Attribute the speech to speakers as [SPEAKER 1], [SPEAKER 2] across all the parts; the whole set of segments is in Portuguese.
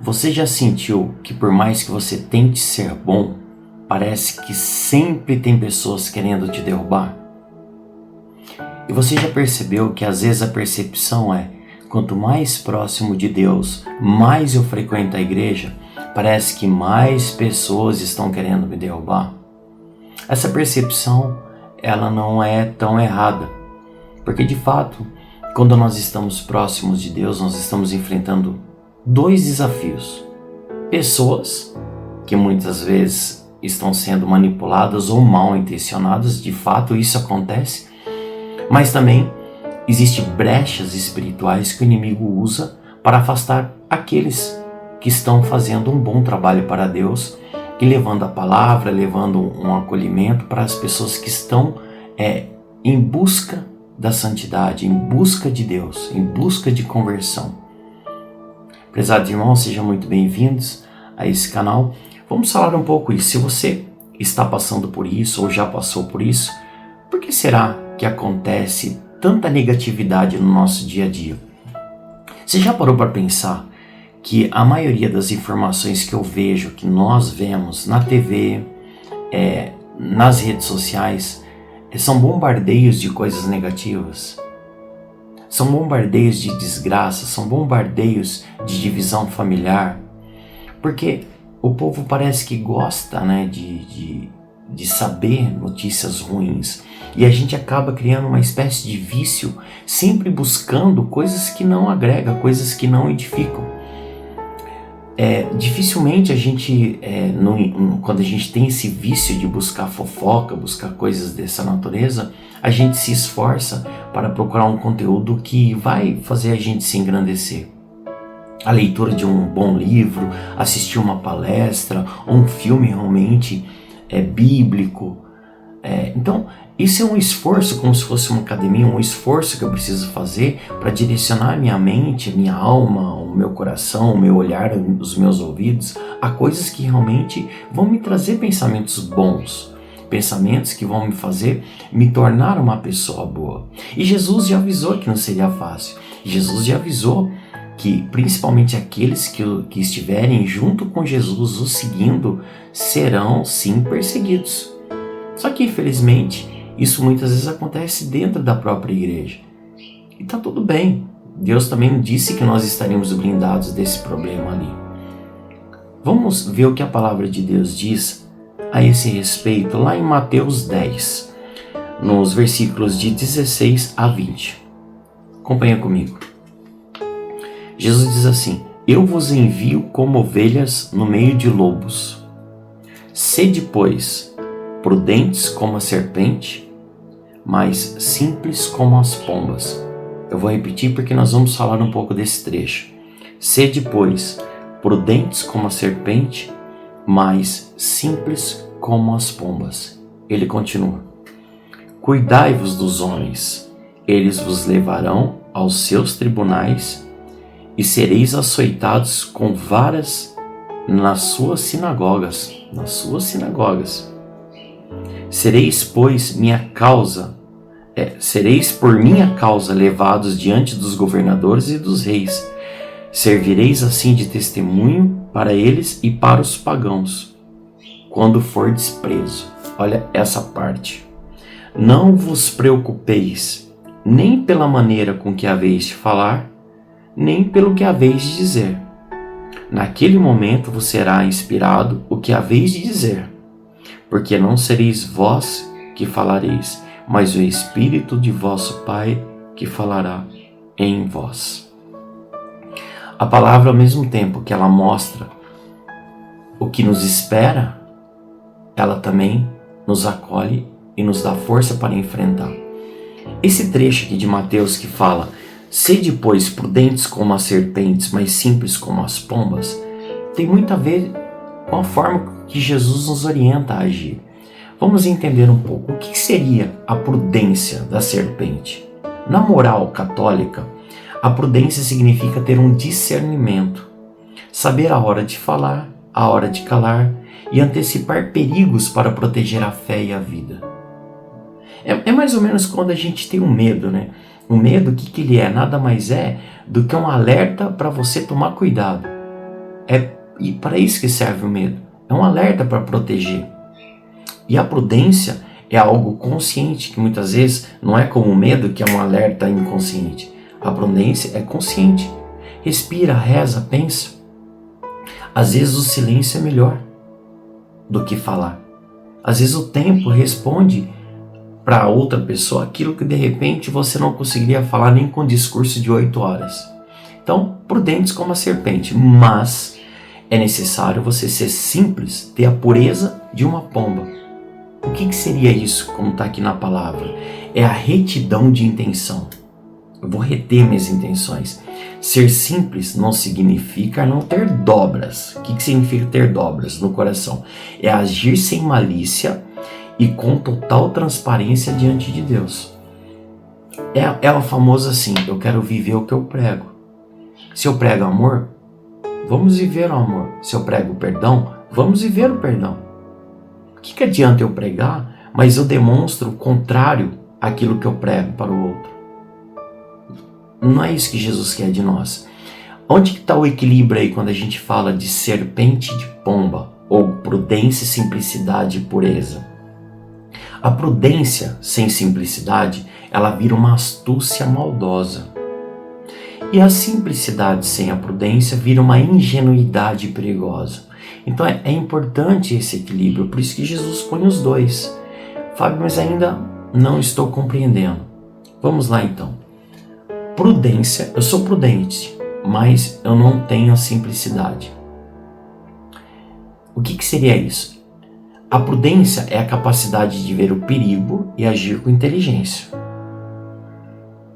[SPEAKER 1] Você já sentiu que por mais que você tente ser bom, parece que sempre tem pessoas querendo te derrubar? E você já percebeu que às vezes a percepção é: quanto mais próximo de Deus, mais eu frequento a igreja, parece que mais pessoas estão querendo me derrubar? Essa percepção, ela não é tão errada, porque de fato, quando nós estamos próximos de Deus, nós estamos enfrentando dois desafios. Pessoas que muitas vezes estão sendo manipuladas ou mal intencionadas, de fato isso acontece, mas também existem brechas espirituais que o inimigo usa para afastar aqueles que estão fazendo um bom trabalho para Deus e levando a palavra, levando um acolhimento para as pessoas que estão em busca da santidade, em busca de Deus, em busca de conversão. Prezados irmãos, sejam muito bem-vindos a esse canal. Vamos falar um pouco isso. Se você está passando por isso ou já passou por isso, por que será que acontece tanta negatividade no nosso dia a dia? Você já parou para pensar que a maioria das informações que eu vejo, que nós vemos na TV, nas redes sociais, são bombardeios de coisas negativas? São bombardeios de desgraça, são bombardeios de divisão familiar, porque o povo parece que gosta, de saber notícias ruins, e a gente acaba criando uma espécie de vício, sempre buscando coisas que não agregam, coisas que não edificam. Dificilmente a gente, quando a gente tem esse vício de buscar fofoca, buscar coisas dessa natureza, a gente se esforça para procurar um conteúdo que vai fazer a gente se engrandecer. A leitura de um bom livro, assistir uma palestra, ou um filme realmente bíblico. Então, isso é um esforço, como se fosse uma academia, um esforço que eu preciso fazer para direcionar a minha mente, a minha alma, o meu coração, o meu olhar, os meus ouvidos, a coisas que realmente vão me trazer pensamentos bons, pensamentos que vão me fazer me tornar uma pessoa boa. E Jesus já avisou que não seria fácil. Jesus já avisou que principalmente aqueles que estiverem junto com Jesus, o seguindo, serão sim perseguidos. Só que infelizmente isso muitas vezes acontece dentro da própria igreja. E tá tudo bem. Deus também disse que nós estaríamos blindados desse problema ali. Vamos ver o que a palavra de Deus diz a esse respeito lá em Mateus 10, nos versículos de 16 a 20. Acompanha comigo. Jesus diz assim: Eu vos envio como ovelhas no meio de lobos. Sede, pois, prudentes como a serpente, mas simples como as pombas. Eu vou repetir porque nós vamos falar um pouco desse trecho. Sede, pois, prudentes como a serpente, mas simples como as pombas. Ele continua: Cuidai-vos dos homens, eles vos levarão aos seus tribunais e sereis açoitados com varas nas suas sinagogas. Sereis, pois, sereis por minha causa levados diante dos governadores e dos reis. Servireis assim de testemunho para eles e para os pagãos, quando fordes preso. Olha essa parte. Não vos preocupeis, nem pela maneira com que haveis de falar, nem pelo que haveis de dizer. Naquele momento vos será inspirado o que haveis de dizer, porque não sereis vós que falareis, mas o Espírito de vosso Pai que falará em vós. A palavra, ao mesmo tempo que ela mostra o que nos espera, ela também nos acolhe e nos dá força para enfrentar. Esse trecho aqui de Mateus que fala: Sede, pois, prudentes como as serpentes, mas simples como as pombas, tem muito a ver com a forma que Jesus nos orienta a agir. Vamos entender um pouco o que seria a prudência da serpente. Na moral católica, a prudência significa ter um discernimento, saber a hora de falar, a hora de calar e antecipar perigos para proteger a fé e a vida. É mais ou menos quando a gente tem um medo, né? O medo, o que ele é? Nada mais é do que um alerta para você tomar cuidado. E para isso que serve o medo. É um alerta para proteger. E a prudência é algo consciente, que muitas vezes não é como o medo, que é um alerta inconsciente. A prudência é consciente. Respira, reza, pensa. Às vezes o silêncio é melhor do que falar. Às vezes o tempo responde para outra pessoa aquilo que de repente você não conseguiria falar nem com um discurso de 8 horas. Então, prudentes como a serpente, mas é necessário você ser simples, ter a pureza de uma pomba. O que seria isso, como está aqui na palavra? É a retidão de intenção. Eu vou reter minhas intenções. Ser simples não significa não ter dobras. O que significa ter dobras no coração? É agir sem malícia e com total transparência diante de Deus. É o famoso assim, eu quero viver o que eu prego. Se eu prego amor, vamos viver o amor. Se eu prego perdão, vamos viver o perdão. O que adianta eu pregar, mas eu demonstro o contrário àquilo que eu prego para o outro? Não é isso que Jesus quer de nós. Onde que está o equilíbrio aí quando a gente fala de serpente e de pomba? Ou prudência, simplicidade e pureza? A prudência sem simplicidade, ela vira uma astúcia maldosa. E a simplicidade sem a prudência vira uma ingenuidade perigosa. Então é importante esse equilíbrio, por isso que Jesus põe os dois. Fábio, mas ainda não estou compreendendo. Vamos lá então. Prudência, eu sou prudente, mas eu não tenho a simplicidade. O que seria isso? A prudência é a capacidade de ver o perigo e agir com inteligência.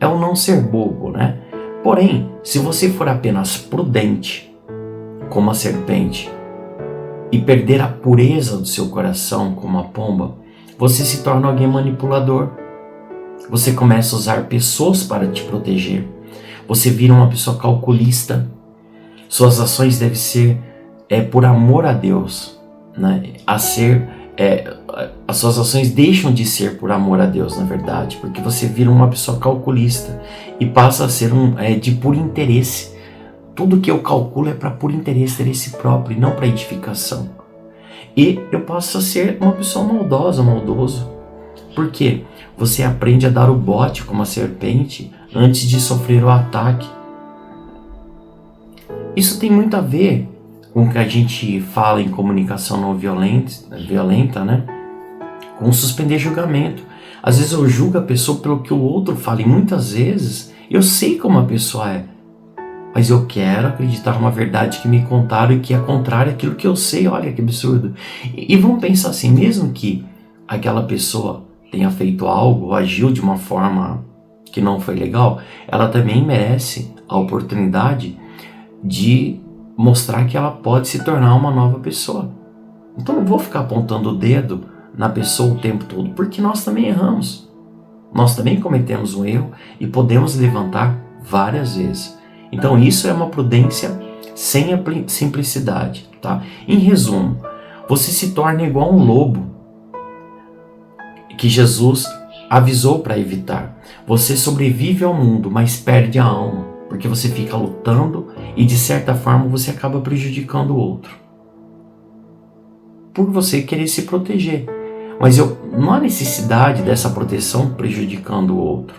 [SPEAKER 1] É o não ser bobo, né? Porém, se você for apenas prudente, como a serpente, e perder a pureza do seu coração, como a pomba, você se torna alguém manipulador. Você começa a usar pessoas para te proteger. Você vira uma pessoa calculista. Suas ações devem ser por amor a Deus, né? As suas ações deixam de ser por amor a Deus, na verdade, porque você vira uma pessoa calculista e passa a ser de puro interesse. Tudo que eu calculo é para puro interesse próprio e não para edificação. E eu passo a ser uma pessoa maldoso. Por quê? Você aprende a dar o bote como a serpente antes de sofrer o ataque. Isso tem muito a ver com o que a gente fala em comunicação não violenta, né? Com suspender julgamento. Às vezes eu julgo a pessoa pelo que o outro fala, e muitas vezes eu sei como a pessoa é, mas eu quero acreditar numa verdade que me contaram e que é contrária àquilo que eu sei. Olha que absurdo. E vamos pensar assim, mesmo que aquela pessoa tenha feito algo ou agiu de uma forma que não foi legal, ela também merece a oportunidade de mostrar que ela pode se tornar uma nova pessoa. Então não vou ficar apontando o dedo na pessoa o tempo todo, porque nós também erramos. Nós também cometemos um erro e podemos levantar várias vezes. Então isso é uma prudência sem a simplicidade, tá? Em resumo, você se torna igual um lobo que Jesus avisou para evitar. Você sobrevive ao mundo, mas perde a alma, porque você fica lutando e de certa forma você acaba prejudicando o outro. Por você querer se proteger. Mas não há necessidade dessa proteção prejudicando o outro.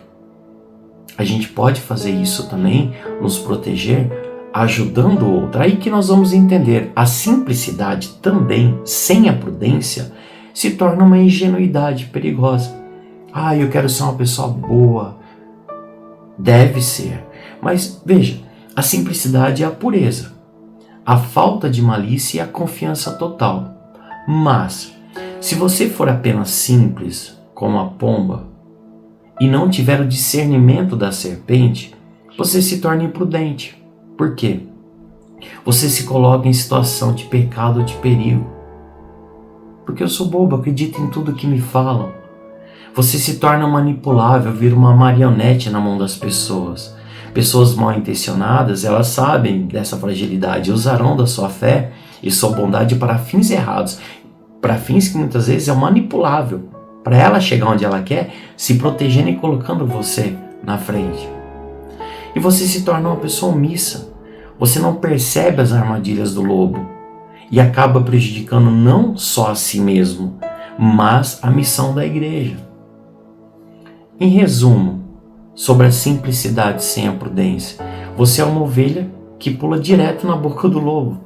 [SPEAKER 1] A gente pode fazer isso também, nos proteger, ajudando o outro. Aí que nós vamos entender, a simplicidade também, sem a prudência, se torna uma ingenuidade perigosa. Eu quero ser uma pessoa boa. Deve ser. Mas veja, a simplicidade é a pureza, a falta de malícia e a confiança total. Mas, se você for apenas simples, como a pomba, e não tiver o discernimento da serpente, você se torna imprudente. Por quê? Você se coloca em situação de pecado ou de perigo. Porque eu sou bobo, acredito em tudo que me falam. Você se torna manipulável, vira uma marionete na mão das pessoas. Pessoas mal intencionadas, elas sabem dessa fragilidade e usarão da sua fé e sua bondade para fins errados, para fins que muitas vezes é manipulável, para ela chegar onde ela quer, se protegendo e colocando você na frente. E você se torna uma pessoa omissa. Você não percebe as armadilhas do lobo e acaba prejudicando não só a si mesmo, mas a missão da igreja. Em resumo, sobre a simplicidade sem a prudência, você é uma ovelha que pula direto na boca do lobo,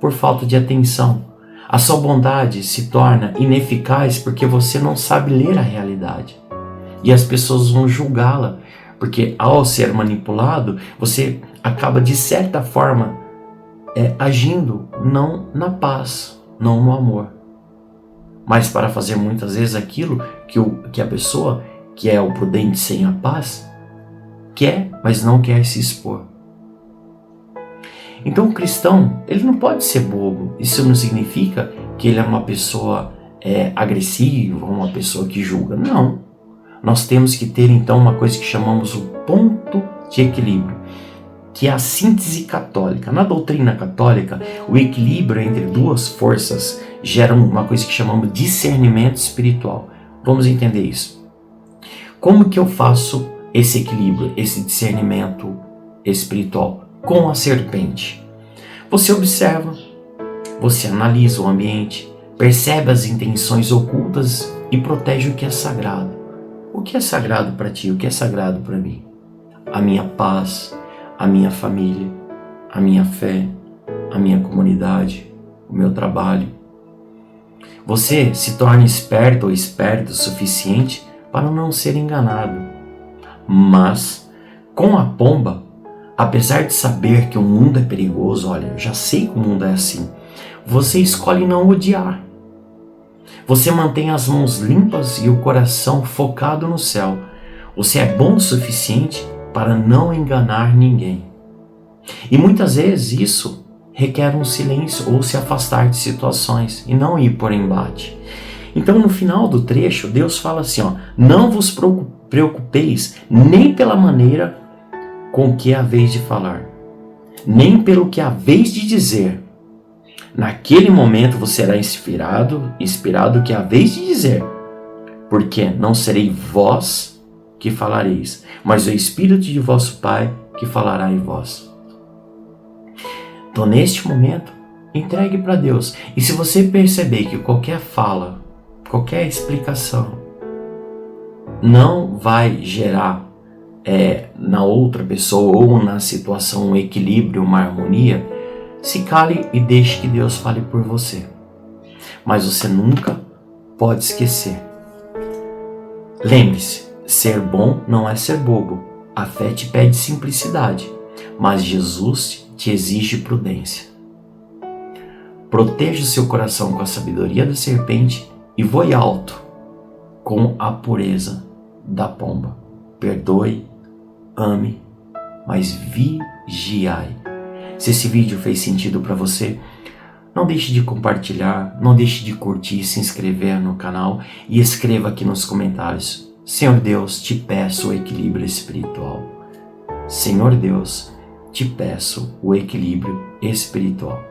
[SPEAKER 1] por falta de atenção. A sua bondade se torna ineficaz porque você não sabe ler a realidade. E as pessoas vão julgá-la, porque ao ser manipulado, você acaba de certa forma agindo não na paz, não no amor, mas para fazer muitas vezes aquilo que a pessoa que é o prudente sem a paz quer, mas não quer se expor. Então o cristão, ele não pode ser bobo. Isso não significa que ele é uma pessoa agressiva, uma pessoa que julga. Não. Nós temos que ter então uma coisa que chamamos o ponto de equilíbrio, que é a síntese católica. Na doutrina católica, o equilíbrio entre duas forças gera uma coisa que chamamos de discernimento espiritual. Vamos entender isso. Como que eu faço esse equilíbrio, esse discernimento espiritual? Com a serpente. Você observa, você analisa o ambiente, percebe as intenções ocultas e protege o que é sagrado. O que é sagrado para ti? O que é sagrado para mim? A minha paz, a minha família, a minha fé, a minha comunidade, o meu trabalho. Você se torna esperto ou esperto o suficiente para não ser enganado. Mas, com a pomba, apesar de saber que o mundo é perigoso, olha, eu já sei que o mundo é assim, você escolhe não odiar. Você mantém as mãos limpas e o coração focado no céu. Você é bom o suficiente para não enganar ninguém. E muitas vezes isso requer um silêncio ou se afastar de situações e não ir por embate. Então no final do trecho, Deus fala assim, não vos preocupeis nem pela maneira com que haveis de falar, nem pelo que haveis de dizer. Naquele momento você será inspirado que haveis de dizer, porque não serei vós que falareis, mas o Espírito de vosso Pai que falará em vós. Então neste momento, entregue para Deus. E se você perceber que qualquer fala, qualquer explicação não vai gerar na outra pessoa ou na situação um equilíbrio, uma harmonia, se cale e deixe que Deus fale por você. Mas você nunca pode esquecer. Lembre-se, ser bom não é ser bobo. A fé te pede simplicidade, mas Jesus te exige prudência. Proteja o seu coração com a sabedoria da serpente e voe alto com a pureza da pomba. Perdoe, ame, mas vigiai. Se esse vídeo fez sentido para você, não deixe de compartilhar, não deixe de curtir, se inscrever no canal e escreva aqui nos comentários. Senhor Deus, te peço o equilíbrio espiritual. Senhor Deus, te peço o equilíbrio espiritual.